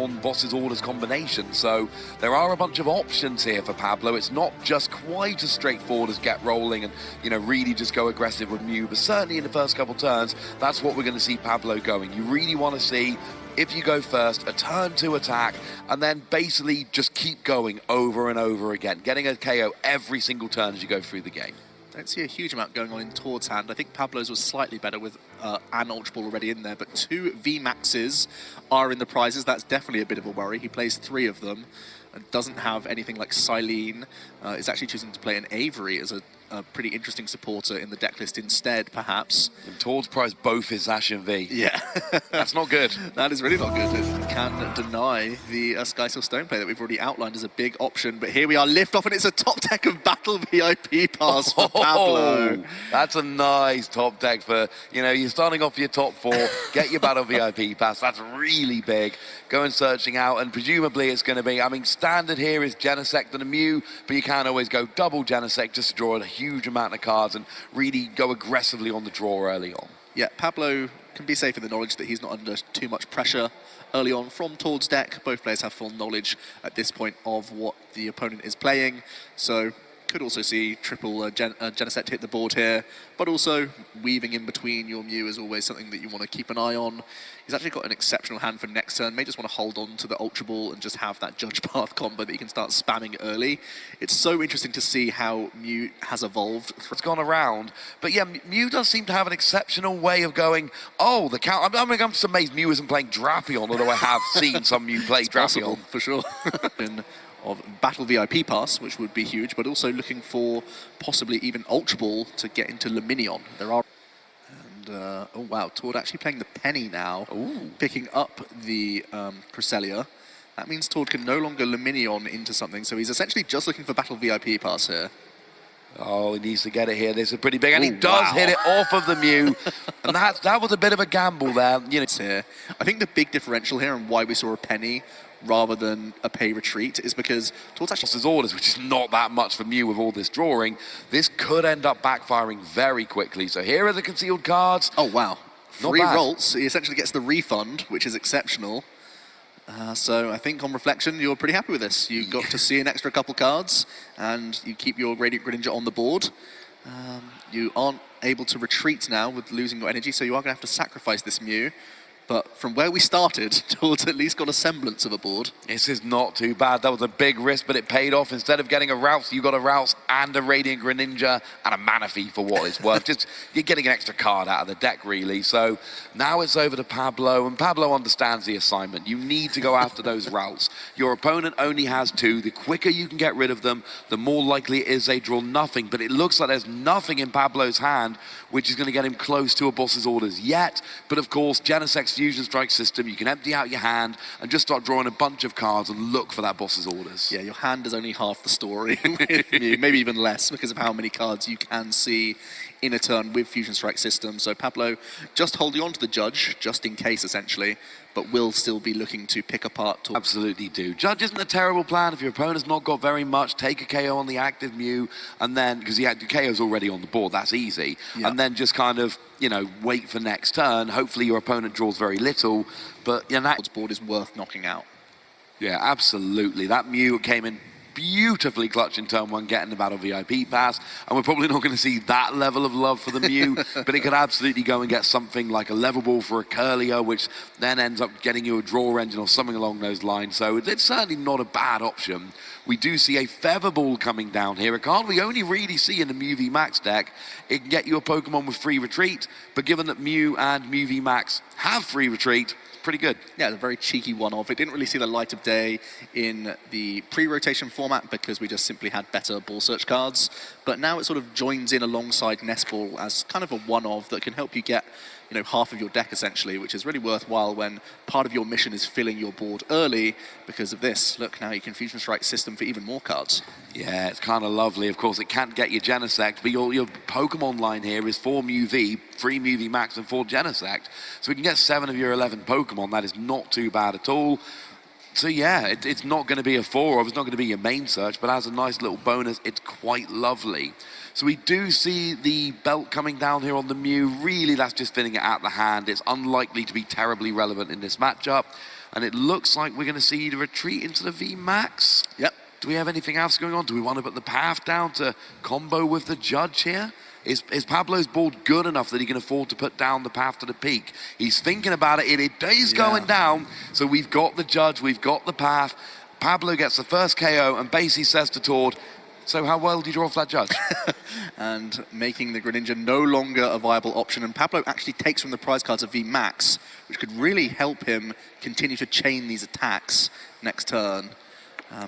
on boss's orders combination. So there are a bunch of options here for Pablo. It's not just quite as straightforward as get rolling and, you know, really just go aggressive with Mew, but certainly in the first couple turns, that's what we're going to see Pablo going. You really want to see, if you go first, a turn 2 attack, and then basically just keep going over and over again, getting a KO every single turn as you go through the game. Don't see a huge amount going on in Tord's hand. I think Pablo's was slightly better with an Ultra Ball already in there, but 2 VMAXs are in the prizes. That's definitely a bit of a worry. He plays 3 of them and doesn't have anything like Silene. Is actually choosing to play an Avery as a pretty interesting supporter in the deck list instead, perhaps. And Tord's prized both his Ash and V. Yeah. That's not good. That is really not good. It can deny the Skysail Stone play that we've already outlined as a big option. But here we are, lift off, and it's a top deck of Battle VIP pass for Pablo. That's a nice top deck for, you know, you're starting off your top 4, get your Battle VIP pass. That's really big. Going searching out, and presumably it's going to be, I mean, standard here is Genesect and a Mew, but you can always go double Genesect just to draw a huge amount of cards and really go aggressively on the draw early on. Yeah, Pablo can be safe in the knowledge that he's not under too much pressure early on from Tord's deck. Both players have full knowledge at this point of what the opponent is playing, so could also see triple Genesect hit the board here, but also weaving in between your Mew is always something that you want to keep an eye on. He's actually got an exceptional hand for next turn. May just want to hold on to the Ultra Ball and just have that Judge Path combo that you can start spamming early. It's so interesting to see how Mew has evolved. It's gone around, but yeah, Mew does seem to have an exceptional way of going, oh, the count. I'm just amazed Mew isn't playing Drapion, although I have seen some Mew play It's Drapion. possible, for sure. Of Battle VIP pass, which would be huge, but also looking for possibly even Ultra Ball to get into Luminion. There are... And, oh wow, Tord actually playing the Penny now, picking up the Cresselia. That means Tord can no longer Luminion into something, so he's essentially just looking for Battle VIP pass here. Oh, he needs to get it here. This is pretty big, and he does hit it off of the Mew, and that was a bit of a gamble there. You know, It's here. I think the big differential here and why we saw a Penny rather than a pay retreat is because Tord's actually his orders, which is not that much for Mew with all this drawing. This could end up backfiring very quickly. So here are the concealed cards. Oh wow, Not 3 bad. rolls. He essentially gets the refund, which is exceptional. So I think on reflection, you're pretty happy with this. You got to see an extra couple cards, and you keep your Radiant Greninja on the board. You aren't able to retreat now with losing your energy, so you are going to have to sacrifice this Mew. But from where we started, Tord's at least got a semblance of a board. This is not too bad. That was a big risk, but it paid off. Instead of getting a Rouse, you got a Rouse and a Radiant Greninja and a Manaphy for what it's worth. Just you're getting an extra card out of the deck, really. So now it's over to Pablo, and Pablo understands the assignment. You need to go after those routes. Your opponent only has 2. The quicker you can get rid of them, the more likely it is they draw nothing. But it looks like there's nothing in Pablo's hand, which is going to get him close to a boss's orders yet. But of course, Genesect's Fusion Strike system, you can empty out your hand and just start drawing a bunch of cards and look for that boss's orders. Yeah, your hand is only half the story with Mew, maybe even less because of how many cards you can see in a turn with Fusion Strike system. So Pablo just holding on to the Judge, just in case essentially, but will still be looking to pick apart. Absolutely do. Judge isn't a terrible plan. If your opponent's not got very much, take a KO on the active Mew, and then, because the KO's already on the board, that's easy. Yeah. And then just kind of, you know, wait for next turn. Hopefully your opponent draws very little, but you know, Tord's board is worth knocking out. yeah, absolutely. That Mew came in beautifully clutch in turn 1, getting the Battle VIP pass, and we're probably not going to see that level of love for the Mew, but it could absolutely go and get something like a level ball for a Curlier, which then ends up getting you a draw engine or something along those lines. So it's certainly not a bad option. We do see a Feather Ball coming down here, a card we only really see in the Mew V Max deck. It can get you a Pokemon with free retreat, but given that Mew and Mew V Max have free retreat, pretty good. Yeah, a very cheeky one-off. It didn't really see the light of day in the pre-rotation format because we just simply had better ball search cards. But now it sort of joins in alongside Nest Ball as kind of a one-off that can help you get, you know, half of your deck essentially, which is really worthwhile when part of your mission is filling your board early because of this. Look, now you can Fusion Strike system for even more cards. Yeah, it's kind of lovely. Of course, it can't get your Genesect, but your Pokemon line here is 4 Mew V, 3 Mew V Max, and 4 Genesect. So we can get 7 of your 11 Pokemon. That is not too bad at all. So yeah, it's not going to be a 4, or it's not going to be your main search, but as a nice little bonus, it's quite lovely. So we do see the belt coming down here on the Mew. Really, that's just filling it out the hand. It's unlikely to be terribly relevant in this matchup. And it looks like we're going to see the retreat into the VMAX. Yep. Do we have anything else going on? Do we want to put the path down to combo with the judge here? Is Pablo's board good enough that he can afford to put down the path to the peak? He's thinking about it. It is going down. So we've got the judge, we've got the path. Pablo gets the first KO and basically says to Tord, so how well do you draw off that judge? And making the Greninja no longer a viable option. And Pablo actually takes from the prize cards a VMAX, which could really help him continue to chain these attacks next turn.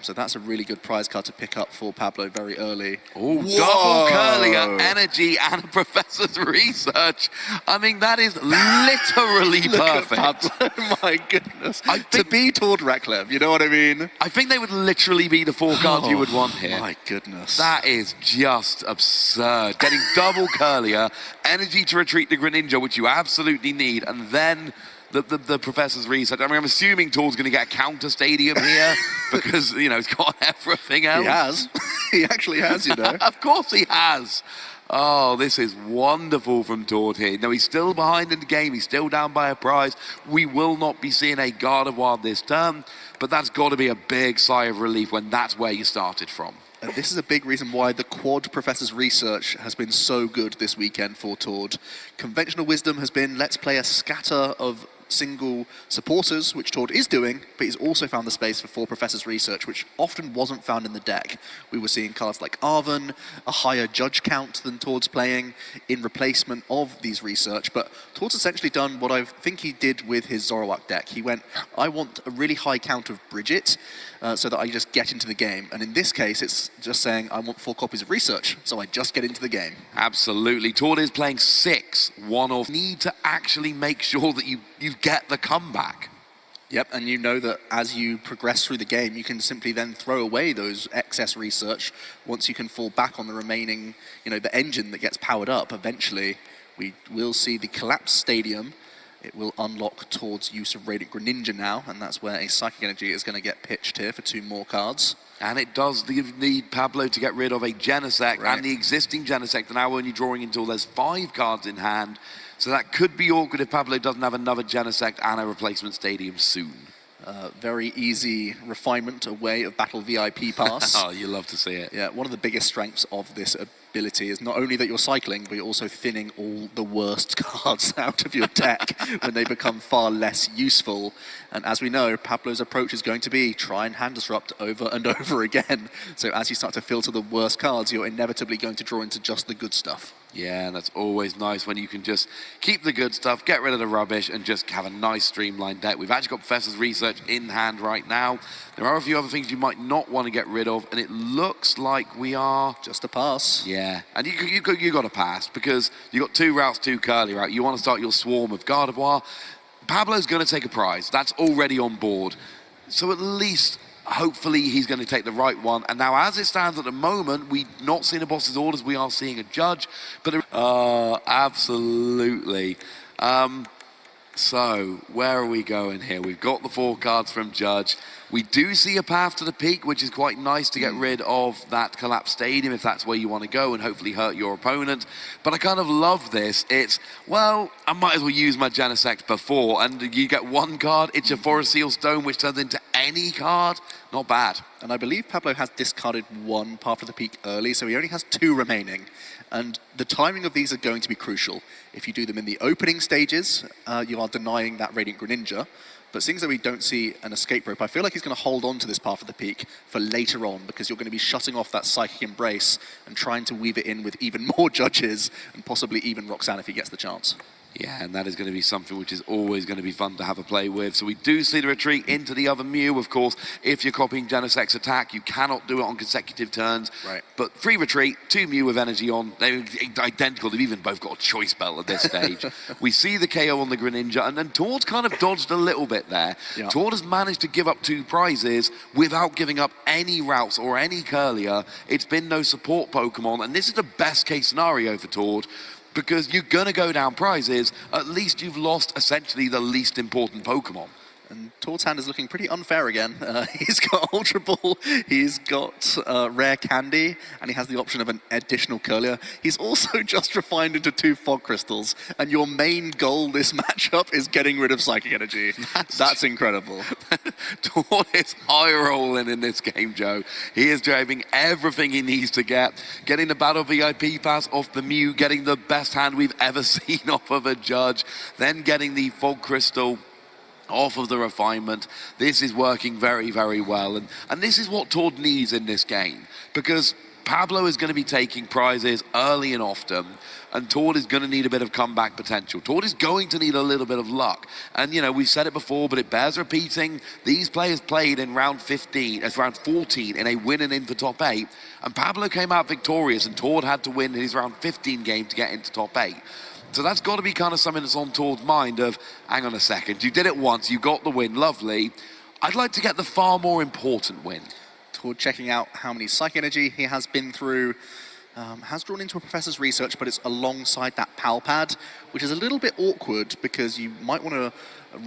So that's a really good prize card to pick up for Pablo very early. Oh, double Curlier energy and a professor's research. I mean, that is literally perfect. Pablo, my goodness. To be toward Reklev, you know what I mean? I think they would literally be the 4 cards you would want here. My goodness. That is just absurd. Getting double Curlier, energy to retreat the Greninja, which you absolutely need, and then the professor's research. I mean, I'm assuming Tord's going to get a counter stadium here because, you know, he's got everything else. He has. He actually has, you know. Of course he has. Oh, this is wonderful from Tord here. No, he's still behind in the game. He's still down by a prize. We will not be seeing a Gardevoir this turn, but that's got to be a big sigh of relief when that's where you started from. And this is a big reason why the quad professor's research has been so good this weekend for Tord. Conventional wisdom has been, let's play a scatter of single supporters, which Tord is doing, but he's also found the space for 4 professor's research, which often wasn't found in the deck. We were seeing cards like Arven, a higher judge count than Tord's playing in replacement of these research, but Tord's essentially done what I think he did with his Zoroark deck. He went, I want a really high count of Bridget, so that I just get into the game. And in this case, it's just saying, I want 4 copies of research, so I just get into the game. Absolutely. Tord is playing 6 one-off. Need to actually make sure that you get the comeback. Yep, and you know that as you progress through the game, you can simply then throw away those excess research once you can fall back on the remaining, you know, the engine that gets powered up. Eventually, we will see the collapsed stadium. It will unlock Tord's use of Radiant Greninja now, and that's where a Psychic Energy is going to get pitched here for 2 more cards. And it does need Pablo to get rid of a Genesect, and the existing Genesect are now only drawing until there's 5 cards in hand. So that could be awkward if Pablo doesn't have another Genesect and a replacement stadium soon. Very easy refinement away of Battle VIP Pass. Oh, you love to see it. Yeah, one of the biggest strengths of this ability is not only that you're cycling, but you're also thinning all the worst cards out of your deck when they become far less useful. And as we know, Pablo's approach is going to be try and hand disrupt over and over again. So as you start to filter the worst cards, you're inevitably going to draw into just the good stuff. Yeah, and that's always nice when you can just keep the good stuff, get rid of the rubbish, and just have a nice streamlined deck. We've actually got Professor's Research in hand right now. There are a few other things you might not want to get rid of, and it looks like we are... Just a pass. Yeah, and you got to pass, because you got 2 routes, 2 curly route. You want to start your swarm of Gardevoir. Pablo's going to take a prize. That's already on board. So at least... hopefully he's going to take the right one. And now as it stands at the moment, we've not seen a boss's orders, we are seeing a judge. But absolutely. So where are we going here? We've got the 4 cards from judge. We do see a path to the peak, which is quite nice to get rid of that collapsed stadium if that's where you want to go and hopefully hurt your opponent. But I kind of love this. It's, well, I might as well use my Genesect before, and you get 1 card, it's your Forest Seal Stone, which turns into any card. Not bad. And I believe Pablo has discarded 1 Path to the Peak early, so he only has 2 remaining. And the timing of these are going to be crucial. If you do them in the opening stages, you are denying that Radiant Greninja. But seeing as though we don't see an escape rope, I feel like he's going to hold on to this Path of the Peak for later on, because you're going to be shutting off that Psychic Embrace and trying to weave it in with even more judges, and possibly even Roxanne if he gets the chance. Yeah, and that is going to be something which is always going to be fun to have a play with. So we do see the retreat into the other Mew. Of course, if you're copying Genesect's attack, you cannot do it on consecutive turns. Right. But free retreat, 2 Mew with energy on. They're identical. They've even both got a choice belt at this stage. We see the KO on the Greninja, and then Tord's kind of dodged a little bit there. Yeah. Tord has managed to give up 2 prizes without giving up any routes or any Curlier. It's been no support Pokemon, and this is the best case scenario for Tord, because you're going to go down prizes. At least you've lost essentially the least important Pokemon. And Tord's hand is looking pretty unfair again. He's got Ultra Ball, he's got Rare Candy, and he has the option of an additional Curlier. He's also just refined into 2 Fog Crystals, and your main goal this matchup is getting rid of Psychic Energy. That's incredible. Tord is high rolling in this game, Joe. He is driving everything he needs to get, getting the Battle VIP pass off the Mew, getting the best hand we've ever seen off of a judge, then getting the Fog Crystal off of the refinement. This is working very, very well. And this is what Tord needs in this game, because Pablo is going to be taking prizes early and often, and Tord is going to need a bit of comeback potential. Tord is going to need a little bit of luck. And, you know, we've said it before, but it bears repeating. These players played in round 14 in a win and in for top 8, and Pablo came out victorious, and Tord had to win his round 15 game to get into top 8. So that's got to be kind of something that's on Tord's mind of, hang on a second, you did it once, you got the win, lovely. I'd like to get the far more important win. Tord checking out how many Psychic Energy he has been through. Has drawn into a Professor's Research, but it's alongside that Pal Pad, which is a little bit awkward because you might want to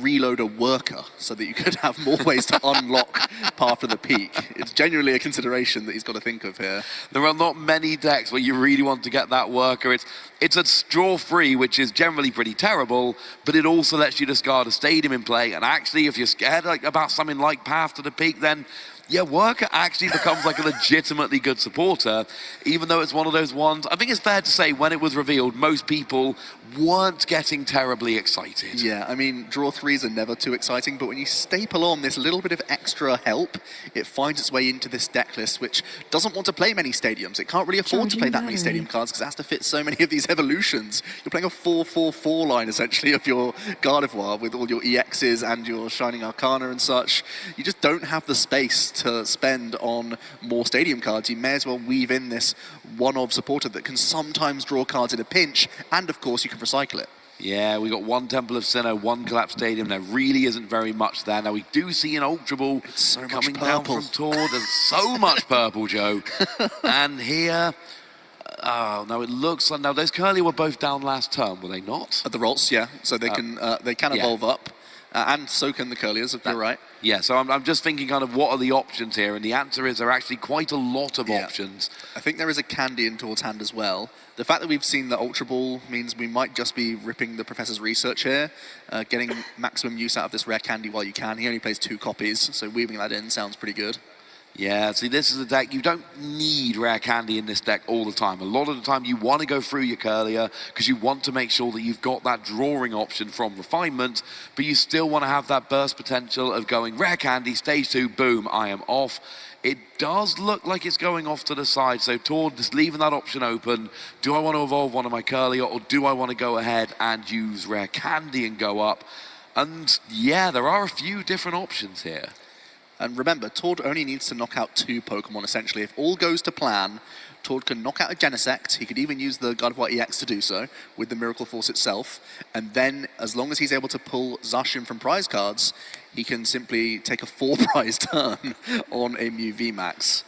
reload a worker so that you could have more ways to unlock Path of the Peak. It's genuinely a consideration that he's got to think of here. There are not many decks where you really want to get that worker. It's a draw free, which is generally pretty terrible, but it also lets you discard a stadium in play. And actually, if you're scared about something like Path to the Peak, then yeah, Worker actually becomes like a legitimately good supporter, even though it's one of those ones. I think it's fair to say when it was revealed, most people weren't getting terribly excited. Yeah, I mean, draw 3s are never too exciting, but when you staple on this little bit of extra help, it finds its way into this deck list, which doesn't want to play many stadiums. It can't really afford to play that many stadium cards because it has to fit so many of these evolutions. You're playing a 4-4-4 line, essentially, of your Gardevoir with all your EXs and your Shining Arcana and such. You just don't have the space to spend on more stadium cards. You may as well weave in this one-of supporter that can sometimes draw cards in a pinch, and of course you can recycle it. Yeah, we got 1 Temple of Sinnoh, 1 Collapsed Stadium. There really isn't very much there. Now, we do see an Ultra Ball coming down from Tord. There's so much purple, Joe. And here, oh, no, it looks like, now those Curly were both down last turn, were they not? At the Rolts, yeah. So they can evolve up. And so can the Curliers, if you're right. Yeah, so I'm just thinking kind of what are the options here, and the answer is there are actually quite a lot of options. I think there is a Candy in Tord's hand as well. The fact that we've seen the Ultra Ball means we might just be ripping the Professor's Research here, getting maximum use out of this Rare Candy while you can. He only plays 2 copies, so weaving that in sounds pretty good. Yeah, see, this is a deck, you don't need Rare Candy in this deck all the time. A lot of the time you want to go through your Curlier because you want to make sure that you've got that drawing option from Refinement, but you still want to have that burst potential of going Rare Candy, stage 2, boom, I am off. It does look like it's going off to the side, so Tord just leaving that option open. Do I want to evolve one of my Curlier, or do I want to go ahead and use Rare Candy and go up? And yeah, there are a few different options here. And remember, Tord only needs to knock out 2 Pokemon, essentially. If all goes to plan, Tord can knock out a Genesect. He could even use the Gardevoir EX to do so, with the Miracle Force itself. And then, as long as he's able to pull Zacian from prize cards, he can simply take a 4-prize turn on a Mew VMAX.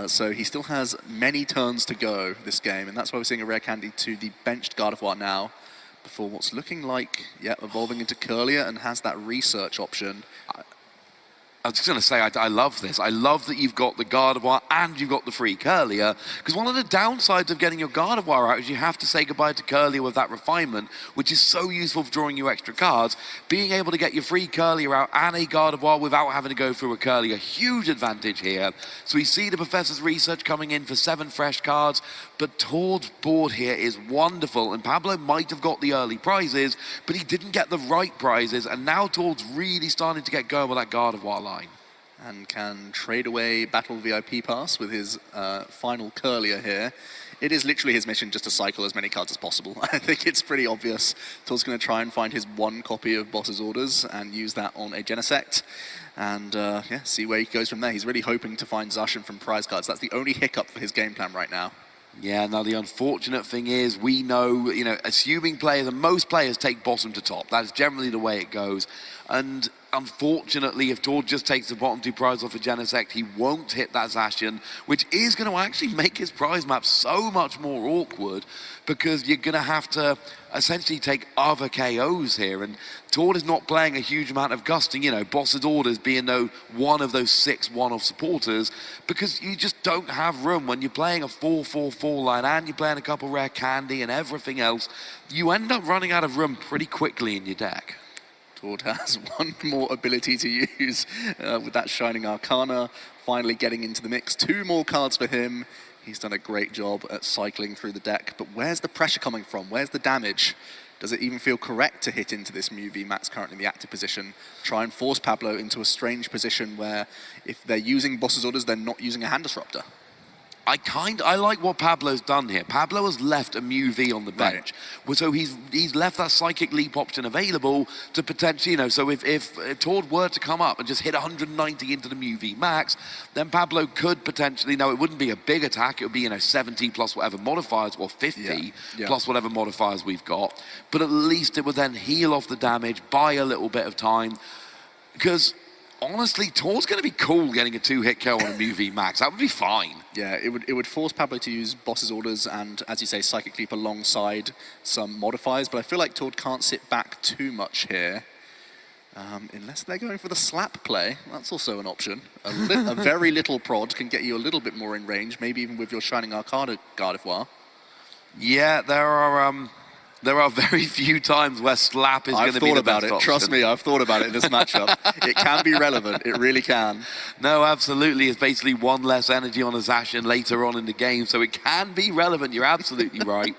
So he still has many turns to go this game, and that's why we're seeing a Rare Candy to the benched Gardevoir now, before what's looking like, evolving into Curlier and has that research option. I was just going to say, I love this. I love that you've got the Gardevoir and you've got the free Curlier, because one of the downsides of getting your Gardevoir out is you have to say goodbye to Curlier with that refinement, which is so useful for drawing you extra cards. Being able to get your free Curlier out and a Gardevoir without having to go through a Curlier, huge advantage here. So we see the Professor's Research coming in for 7 fresh cards, but Tord's board here is wonderful, and Pablo might have got the early prizes, but he didn't get the right prizes, and now Tord's really starting to get going with that Gardevoir line. And can trade away Battle VIP Pass with his final Curlier here. It is literally his mission just to cycle as many cards as possible. I think it's pretty obvious. Tord's going to try and find his 1 copy of Boss's Orders and use that on a Genesect. And see where he goes from there. He's really hoping to find Zacian from prize cards. That's the only hiccup for his game plan right now. Yeah, now the unfortunate thing is, we know, assuming players, and most players take bottom to top. That is generally the way it goes. And unfortunately, if Tord just takes the bottom 2 prize off of Genesect, he won't hit that Zacian, which is going to actually make his prize map so much more awkward, because you're going to have to essentially take other KOs here, and Tord is not playing a huge amount of gusting, you know, Boss's Orders being one of those 6 one-off supporters, because you just don't have room when you're playing a 4-4-4 line and you're playing a couple rare candy and everything else. You end up running out of room pretty quickly in your deck. Tord has one more ability to use with that Shining Arcana, finally getting into the mix. 2 more cards for him. He's done a great job at cycling through the deck, but where's the pressure coming from? Where's the damage? Does it even feel correct to hit into this Mew VMAX currently in the active position? Try and force Pablo into a strange position where if they're using Boss's Orders, they're not using a Hand Disruptor. I like what Pablo's done here. Pablo has left a Mew V on the bench. Right. So he's left that Psychic Leap option available to potentially, you know, so if Tord were to come up and just hit 190 into the Mew V max, then Pablo could potentially, now it wouldn't be a big attack, it would be, you know, 70 plus whatever modifiers, or 50 plus whatever modifiers we've got. But at least it would then heal off the damage, buy a little bit of time, because honestly, Tord's going to be cool getting a 2-hit kill on a Mew V max. That would be fine. Yeah, it would force Pablo to use Boss's Orders and, as you say, Psychic Leap alongside some modifiers, but I feel like Tord can't sit back too much here. Unless they're going for the slap play. That's also an option. A very little prod can get you a little bit more in range, maybe even with your Shining Arcana Gardevoir. Yeah, there are very few times where slap is going to be the best option. Trust me, I've thought about it in this matchup. It can be relevant. It really can. No, absolutely. It's basically 1 less energy on a Zacian later on in the game, so it can be relevant. You're absolutely right.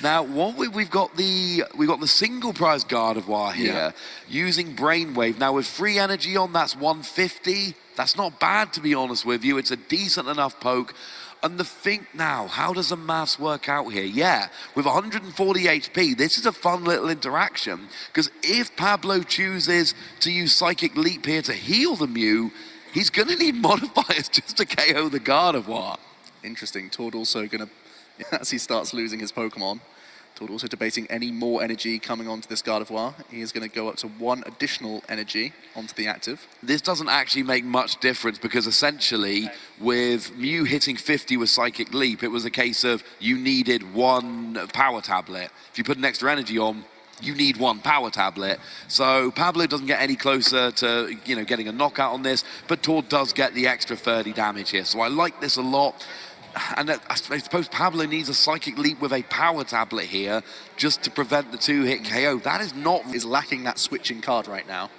Now, what we've got the single prize Gardevoir here using Brainwave. Now, with free energy on, that's 150. That's not bad, to be honest with you. It's a decent enough poke. And the thing now, how does the maths work out here? Yeah, with 140 HP, this is a fun little interaction, because if Pablo chooses to use Psychic Leap here to heal the Mew, he's going to need modifiers just to KO the Gardevoir. Interesting. Tord also going to, as he starts losing his Pokemon, Tord also debating any more energy coming onto this Gardevoir. He is going to go up to 1 additional energy onto the active. This doesn't actually make much difference, because essentially with Mew hitting 50 with Psychic Leap, it was a case of you needed 1 power tablet. If you put an extra energy on, you need 1 power tablet. So Pablo doesn't get any closer to, you know, getting a knockout on this, but Tord does get the extra 30 damage here. So I like this a lot. And I suppose Pablo needs a Psychic Leap with a power tablet here just to prevent the 2-hit KO. That is lacking that switching card right now.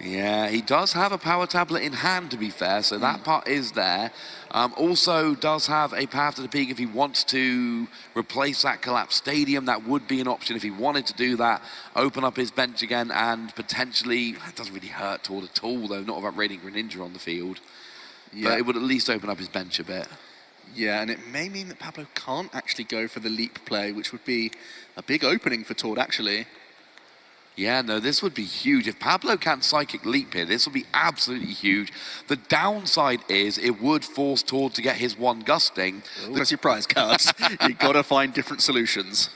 Yeah, he does have a power tablet in hand, to be fair, so that part is there. Also does have a path to the peak if he wants to replace that collapsed stadium. That would be an option if he wanted to do that. Open up his bench again and potentially, that doesn't really hurt Tord at all, though, not about Radiant Greninja on the field. Yeah. But it would at least open up his bench a bit. Yeah, and it may mean that Pablo can't actually go for the leap play, which would be a big opening for Tord, actually. Yeah, no, this would be huge. If Pablo can't Psychic Leap here, this would be absolutely huge. The downside is it would force Tord to get his 1 gusting. That's your prize cards. You've got to find different solutions.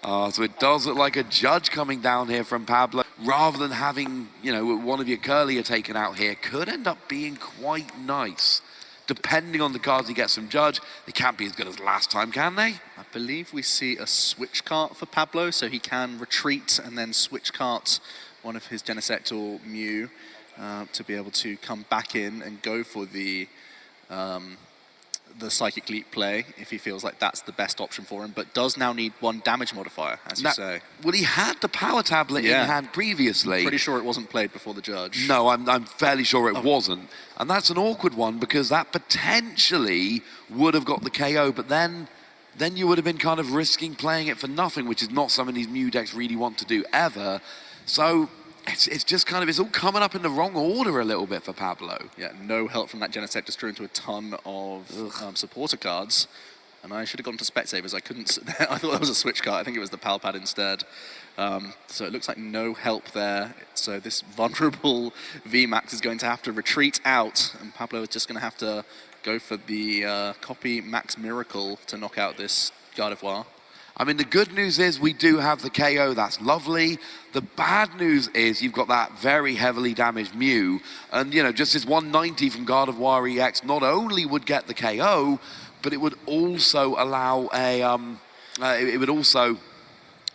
So it does look like a judge coming down here from Pablo. Rather than having, you know, one of your Curlier taken out here, could end up being quite nice. Depending on the cards he gets from Judge, they can't be as good as last time, can they? I believe we see a switch cart for Pablo, so he can retreat and then switch cart one of his Genesect or Mew to be able to come back in and go for the Psychic Leap play if he feels like that's the best option for him, but does now need 1 damage modifier, as you say. Well, he had the power tablet in hand previously. I'm pretty sure it wasn't played before the judge. No, I'm fairly sure it wasn't. And that's an awkward one, because that potentially would have got the KO, but then you would have been kind of risking playing it for nothing, which is not something these Mew decks really want to do ever. So it's just kind of, it's all coming up in the wrong order a little bit for Pablo. Yeah, no help from that Genesect, just drew into a ton of supporter cards. And I should have gone to Specsavers. I couldn't. I thought that was a switch card. I think it was the Palpad instead. So it looks like no help there. So this vulnerable VMAX is going to have to retreat out, and Pablo is just going to have to go for the copy Max Miracle to knock out this Gardevoir. I mean, the good news is we do have the KO. That's lovely. The bad news is you've got that very heavily damaged Mew. And, you know, just this 190 from God of War EX not only would get the KO, but it would also allow it would also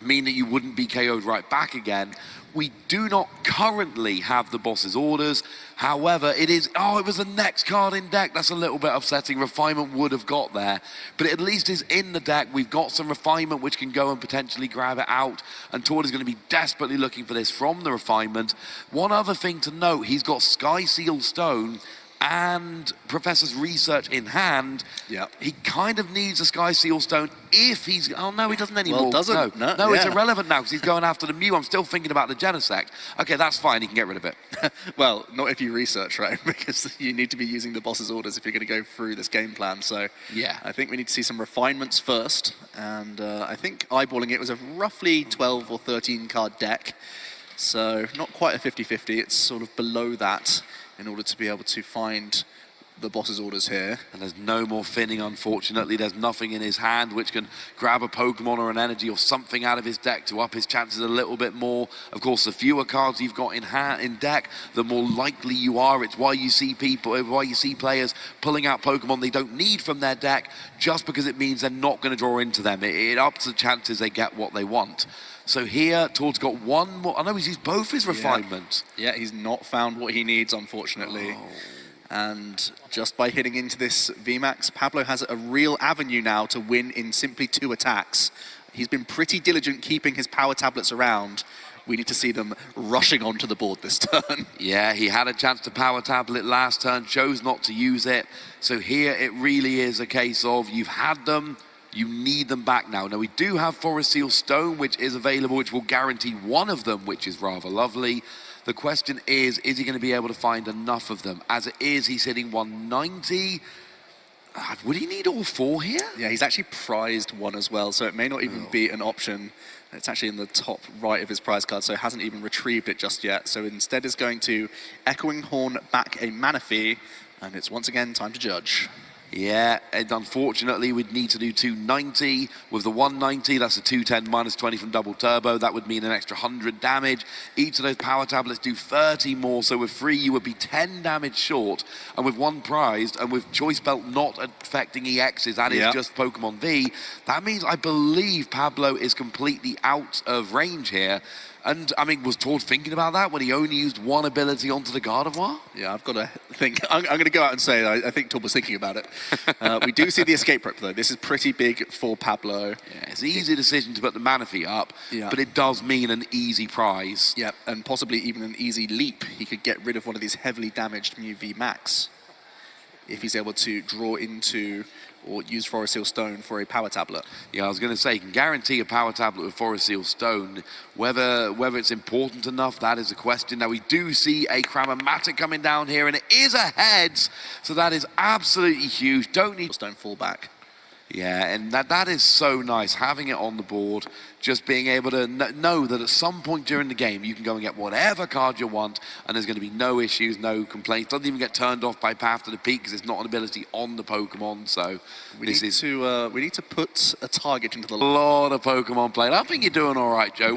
mean that you wouldn't be KO'd right back again. We do not currently have the boss's orders. However, it was the next card in deck. That's a little bit upsetting. Refinement would have got there, but it at least is in the deck. We've got some Refinement which can go and potentially grab it out, and Tord is going to be desperately looking for this from the Refinement. One other thing to note, he's got Sky Seal Stone and Professor's Research in hand. Yep. He kind of needs a Sky Seal Stone if he's... Oh, no, he doesn't anymore. Well, doesn't. No, it's irrelevant now because he's going after the Mew. I'm still thinking about the Genesect. Okay, that's fine. He can get rid of it. Well, not if you research, right? Because you need to be using the boss's orders if you're going to go through this game plan. So yeah, I think we need to see some refinements first. And I think eyeballing it was a roughly 12 or 13 card deck. So not quite a 50-50. It's sort of below that in order to be able to find the boss's orders here. And there's no more Finning, unfortunately. There's nothing in his hand which can grab a Pokemon or an energy or something out of his deck to up his chances a little bit more. Of course, the fewer cards you've got in deck, the more likely you are. It's why you see players pulling out Pokemon they don't need from their deck just because it means they're not going to draw into them. It ups the chances they get what they want. So here, Tord's got one more. I know he's used both his refinements. Yeah, he's not found what he needs, unfortunately. Oh. And just by hitting into this VMAX, Pablo has a real avenue now to win in simply 2 attacks. He's been pretty diligent keeping his power tablets around. We need to see them rushing onto the board this turn. Yeah, he had a chance to power tablet last turn, chose not to use it. So here it really is a case of you've had them, you need them back now. Now, we do have Forest Seal Stone, which is available, which will guarantee one of them, which is rather lovely. The question is he going to be able to find enough of them? As it is, he's hitting 190. Would he need all 4 here? Yeah, he's actually prized 1 as well, so it may not even be an option. It's actually in the top right of his prize card, so hasn't even retrieved it just yet. So instead is going to Echoing Horn back a Manaphy, and it's once again time to judge. Yeah, and unfortunately we'd need to do 290. With the 190, that's a 210 minus 20 from double turbo. That would mean an extra 100 damage. Each of those power tablets do 30 more, so with 3 you would be 10 damage short. And with 1 prized, and with Choice Belt not affecting EXs, that is just Pokemon V, that means I believe Pablo is completely out of range here. And, I mean, was Tord thinking about that when he only used 1 ability onto the Gardevoir? Yeah, I've got to think. I'm going to go out and say I think Tord was thinking about it. We do see the escape rope, though. This is pretty big for Pablo. Yeah, it's an easy decision to put the Manaphy up, but it does mean an easy prize. Yeah, and possibly even an easy leap. He could get rid of one of these heavily damaged Mew V Max if he's able to draw into or use Forest Seal Stone for a power tablet. Yeah, I was going to say, you can guarantee a power tablet with Forest Seal Stone. Whether it's important enough, that is a question. Now, we do see a Cramomatic coming down here, and it is a heads, so that is absolutely huge. Don't need Stone fall back. Yeah, and that is so nice, having it on the board, just being able to know that at some point during the game, you can go and get whatever card you want, and there's going to be no issues, no complaints. Doesn't even get turned off by Path to the Peak because it's not an ability on the Pokemon, so we need to put a target into the... A lot of Pokemon played. I think you're doing all right, Joe.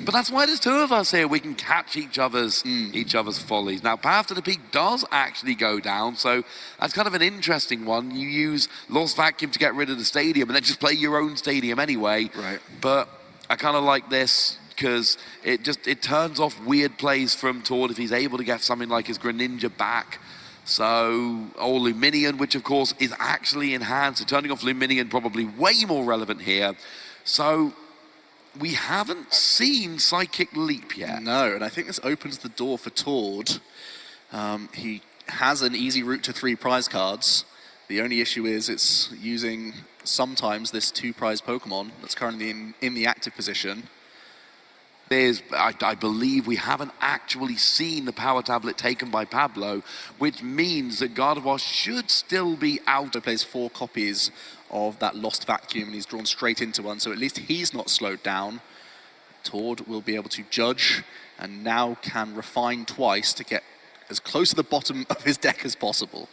But that's why there's 2 of us here. We can catch each other's follies. Now, Path to the Peak does actually go down, so that's kind of an interesting one. You use Lost Vacuum to get rid of the stadium and then just play your own stadium anyway. Right. But I kind of like this because it turns off weird plays from Tord if he's able to get something like his Greninja back. So, or Luminion, which of course is actually in hand. So turning off Luminion probably way more relevant here. So we haven't seen Psychic Leap yet. No, and I think this opens the door for Tord. He has an easy route to 3 prize cards. The only issue is it's using sometimes this 2 prize Pokemon that's currently in the active position. I believe we haven't actually seen the power tablet taken by Pablo, which means that Gardevoir should still be out. He plays 4 copies of that Lost Vacuum and he's drawn straight into one, so at least he's not slowed down. Tord will be able to judge and now can refine twice to get as close to the bottom of his deck as possible.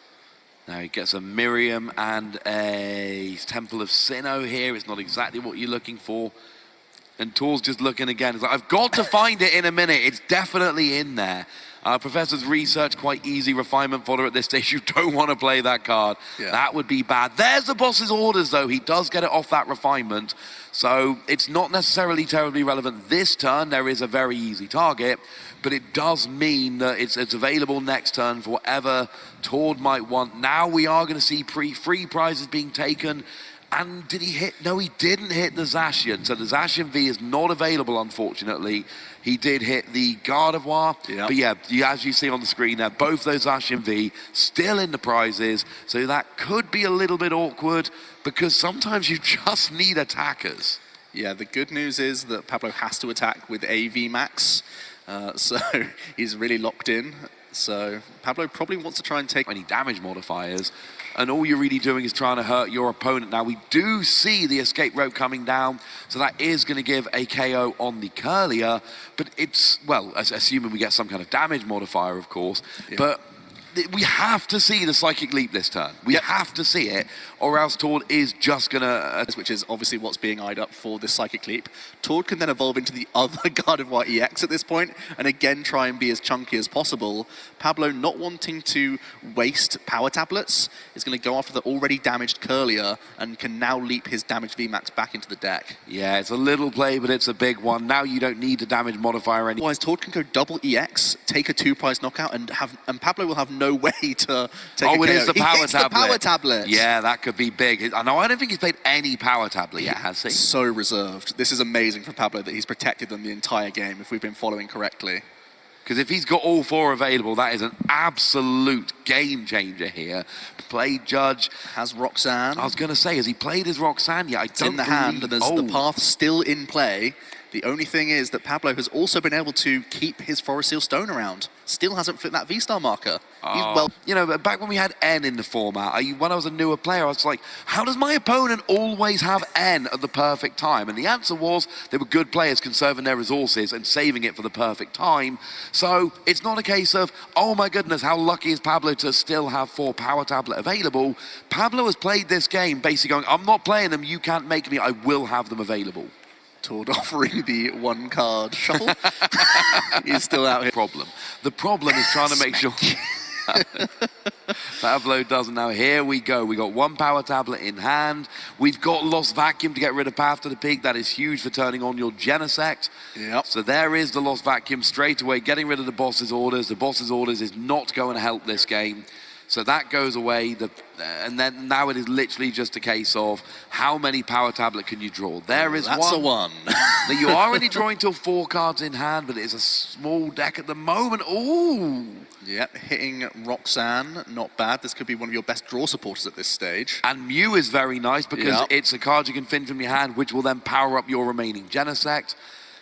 Now he gets a Miriam and a Temple of Sinnoh here. It's not exactly what you're looking for. And Tor's just looking again. He's like, I've got to find it in a minute. It's definitely in there. Professor's research, quite easy refinement fodder at this stage. You don't want to play that card. Yeah. That would be bad. There's the boss's orders, though. He does get it off that refinement. So it's not necessarily terribly relevant this turn. There is a very easy target. But it does mean that it's available next turn for whatever Tord might want. Now we are going to see free prizes being taken. And did he hit? No, he didn't hit the Zacian. So the Zacian V is not available, unfortunately. He did hit the Gardevoir. Yep. But yeah, as you see on the screen there, both those Zacian V still in the prizes. So that could be a little bit awkward because sometimes you just need attackers. Yeah, the good news is that Pablo has to attack with AV Max. So he's really locked in. So Pablo probably wants to try and take any damage modifiers. And all you're really doing is trying to hurt your opponent. Now, we do see the escape rope coming down, so that is going to give a KO on the Curlier, but it's, well, assuming we get some kind of damage modifier, of course, but we have to see the Psychic Leap this turn. We have to see it, or else Tord is just going to... Which is obviously what's being eyed up for this Psychic Leap. Tord can then evolve into the other Gardevoir EX at this point, and again try and be as chunky as possible. Pablo, not wanting to waste power tablets, is going to go after the already damaged Curlier, and can now leap his damaged VMAX back into the deck. Yeah, it's a little play, but it's a big one. Now you don't need the damage modifier anymore. Otherwise, Tord can go double EX, take a 2-prize knockout, and Pablo will have no way to take a KO. It is the power tablet. The power tablet. Yeah, that could be big. I know, I don't think he's played any power tablet yet, has he? So reserved. This is amazing for Pablo that he's protected them the entire game, if we've been following correctly. Because if he's got all 4 available, that is an absolute game changer here. Played Judge. Has Roxanne. I was going to say, has he played his Roxanne yet? It's in the hand, and there's the path still in play. The only thing is that Pablo has also been able to keep his Forest Seal Stone around. Still hasn't fit that V-Star marker. He's well... You know, back when we had N in the format, when I was a newer player, I was like, how does my opponent always have N at the perfect time? And the answer was they were good players conserving their resources and saving it for the perfect time. So it's not a case of, oh my goodness, how lucky is Pablo to still have 4 power tablet available. Pablo has played this game basically going, I'm not playing them, you can't make me, I will have them available. Tord offering the 1-card shuffle. He's still out here. The problem is trying to make sure Pablo doesn't. Now here we go. We got 1 power tablet in hand. We've got Lost Vacuum to get rid of Path to the Peak. That is huge for turning on your Genesect. Yep. So there is the Lost Vacuum straight away, getting rid of the boss's orders. The boss's orders is not going to help this game. So that goes away, and then now it is literally just a case of how many power tablet can you draw. There is That's a 1. Now you are only drawing till 4 cards in hand, but it is a small deck at the moment. Ooh! Yep, hitting Roxanne, not bad. This could be one of your best draw supporters at this stage. And Mew is very nice because it's a card you can fin from your hand, which will then power up your remaining Genesect.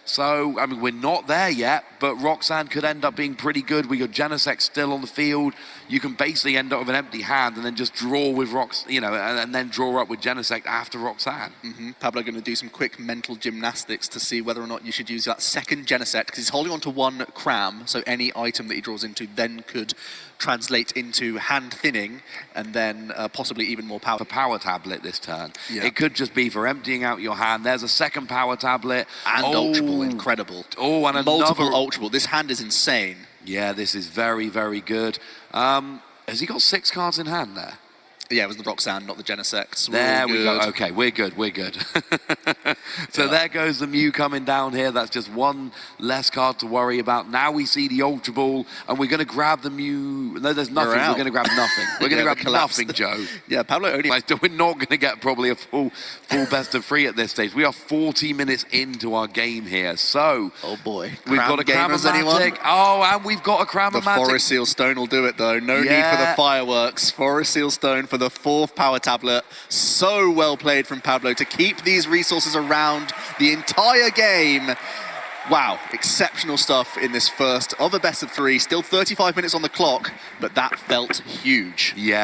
So, I mean, we're not there yet, but Roxanne could end up being pretty good. We got Genesect still on the field. You can basically end up with an empty hand and then just draw with and then draw up with Genesect after Roxanne. Pablo going to do some quick mental gymnastics to see whether or not you should use that second Genesect, because he's holding on to 1 cram, so any item that he draws into then could translate into hand thinning and then possibly even more power. The power tablet this turn. It could just be for emptying out your hand. There's a second power tablet. And Ultra Ball, incredible. Oh, and multiple Ultra Ball. This hand is insane. Yeah, this is very, very good. Has he got 6 cards in hand there? Yeah, it was the Roxanne, not the Genesect. There we go. Okay, we're good. So there goes the Mew coming down here. That's just 1 less card to worry about. Now we see the Ultra Ball, and we're going to grab the Mew. No, there's nothing. We're going to grab nothing. We're going to grab nothing, Joe. Yeah, Pablo only... We're not going to get probably a full best of 3 at this stage. We are 40 minutes into our game here. So... Oh, boy. We've got a Cram-O-Matic. Oh, and we've got a Cram-O-Matic. The Forest Seal Stone will do it, though. No need for the fireworks. Forest Seal Stone for the 4th power tablet. So well played from Pablo to keep these resources around the entire game. Wow, exceptional stuff in this first of a best of 3. Still 35 minutes on the clock, but that felt huge. Yeah.